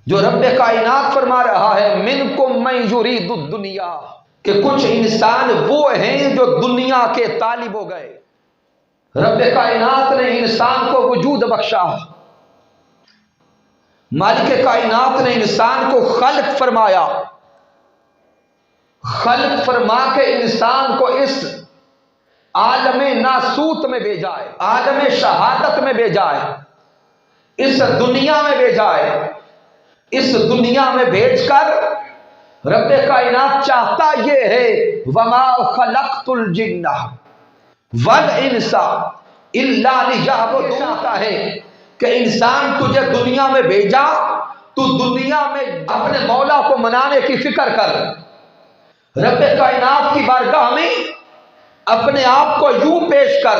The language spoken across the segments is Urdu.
جو رب کائنات فرما رہا ہے منکم من یرید الدنیا، کہ کچھ انسان وہ ہیں جو دنیا کے طالب ہو گئے۔ رب کائنات نے انسان کو وجود بخشا، مالک کائنات نے انسان کو خلق فرمایا، خلق فرما کے انسان کو اس عالم ناسوت میں بھیجا ہے، عالم شہادت میں بھیجا ہے، اس دنیا میں بھیجا ہے۔ اس دنیا میں بھیج کر رب کائنات چاہتا یہ ہے وما خلقت الجن والانس الا لیعبدون، چاہتا ہے کہ انسان تجھے دنیا میں بھیجا تو دنیا میں اپنے مولا کو منانے کی فکر کر۔ رب کائنات کی بارگاہ میں اپنے آپ کو یوں پیش کر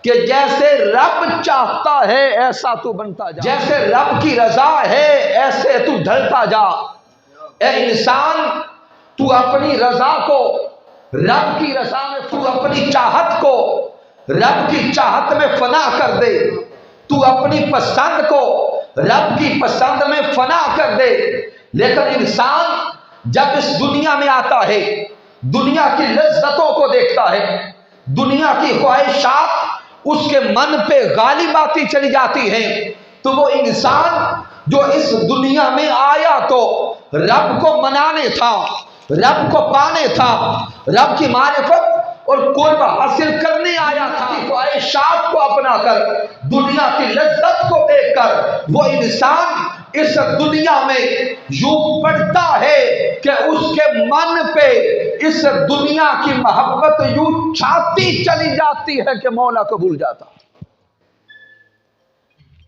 کہ جیسے رب چاہتا ہے ایسا تو بنتا جا، جیسے رب کی رضا ہے ایسے تو ڈھلتا جا۔ اے انسان، تو اپنی رضا کو رب کی رضا میں، تو اپنی چاہت کو رب کی چاہت میں فنا کر دے، تو اپنی پسند کو رب کی پسند میں فنا کر دے۔ لیکن انسان جب اس دنیا میں آتا ہے، دنیا کی لذتوں کو دیکھتا ہے، دنیا کی خواہشات اس کے من پہ غالب آتی چلی جاتی ہیں، تو وہ انسان جو اس دنیا میں آیا تو رب کو منانے تھا، رب کو پانے تھا، رب کی معرفت اور قرب حاصل کرنے آیا تھا، خواہشات کو اپنا کر، دنیا کی لذت کو دیکھ کر وہ انسان اس دنیا میں یوں پڑتا ہے کہ اس کے من پہ اس دنیا کی محبت یوں چھاتی چلی جاتی ہے کہ مولا کو بھول جاتا۔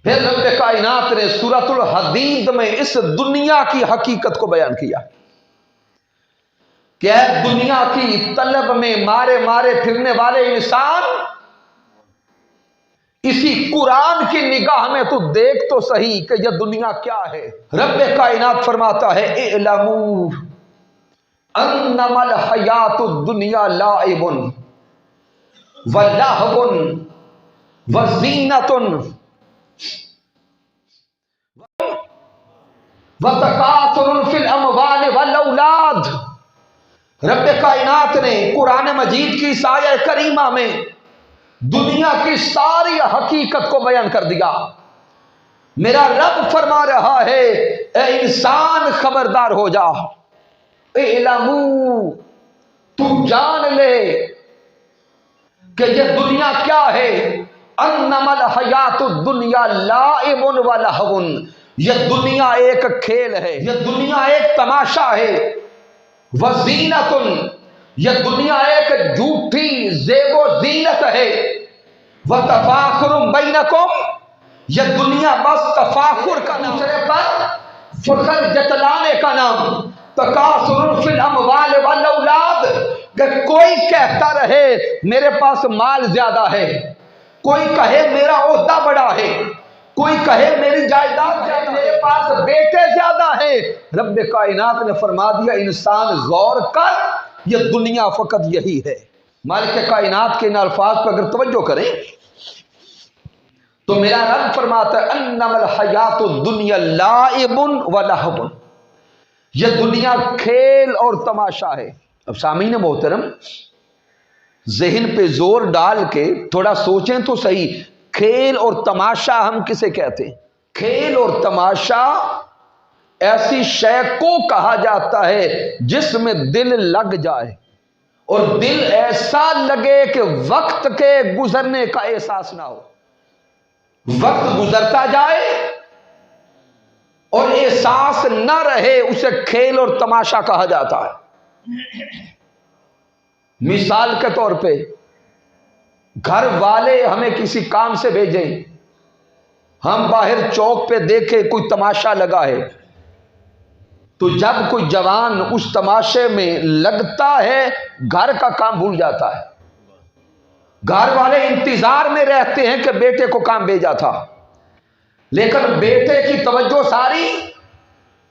پھر رب کائنات نے سورۃ الحدید میں اس دنیا کی حقیقت کو بیان کیا کہ اے دنیا کی طلب میں مارے مارے پھرنے والے انسان، اسی قرآن کی نگاہ میں تو دیکھ تو صحیح کہ یہ دنیا کیا ہے۔ رب کائنات فرماتا ہے اعلموا انما الحیات الدنیا لعب ولہو وزینۃ وتکاثر فی الاموال والاولاد۔ رب کائنات نے قرآن مجید کی اس آیہ کریمہ میں دنیا کی ساری حقیقت کو بیان کر دیا۔ میرا رب فرما رہا ہے اے انسان خبردار ہو جا، اعلموا، تو جان لے کہ یہ دنیا کیا ہے، انما الحیات الدنیا لعب ولہو، یہ دنیا ایک کھیل ہے، یہ دنیا ایک تماشا ہے، وزینۃ، یہ دنیا ایک جھوٹی زیب و زینت ہے، وتفاخر بینکم، یہ دنیا بس تفاخر کا دوسرے پر فخر جتلانے کا نام، تکاثر فی الاموال والاولاد، کہ کوئی کہتا رہے میرے پاس مال زیادہ ہے، کوئی کہے میرا عہدہ بڑا ہے، کوئی کہے میری جائیداد زیادہ، میرے پاس بیٹے زیادہ ہیں۔ رب کائنات نے فرما دیا انسان غور کر، یہ دنیا فقط یہی ہے۔ مالک کائنات کے ان الفاظ پر اگر توجہ کریں تو میرا رب فرماتا ہے انما الحیات الدنیا لعب ولہو، یہ دنیا کھیل اور تماشا ہے۔ اب سامعین محترم، ذہن پہ زور ڈال کے تھوڑا سوچیں تو صحیح، کھیل اور تماشا ہم کسے کہتے ہیں؟ کھیل اور تماشا ایسی شے کو کہا جاتا ہے جس میں دل لگ جائے، اور دل ایسا لگے کہ وقت کے گزرنے کا احساس نہ ہو، وقت گزرتا جائے اور احساس نہ رہے، اسے کھیل اور تماشا کہا جاتا ہے۔ مثال کے طور پہ گھر والے ہمیں کسی کام سے بھیجیں، ہم باہر چوک پہ دیکھیں کوئی تماشا لگا ہے، تو جب کوئی جوان اس تماشے میں لگتا ہے گھر کا کام بھول جاتا ہے، گھر والے انتظار میں رہتے ہیں کہ بیٹے کو کام بھیجا تھا، لیکن بیٹے کی توجہ ساری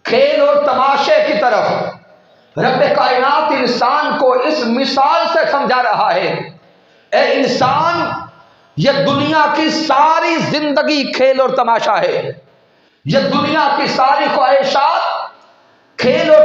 کھیل اور تماشے کی طرف۔ رب کائنات انسان کو اس مثال سے سمجھا رہا ہے اے انسان، یہ دنیا کی ساری زندگی کھیل اور تماشا ہے، یہ دنیا کی ساری خواہش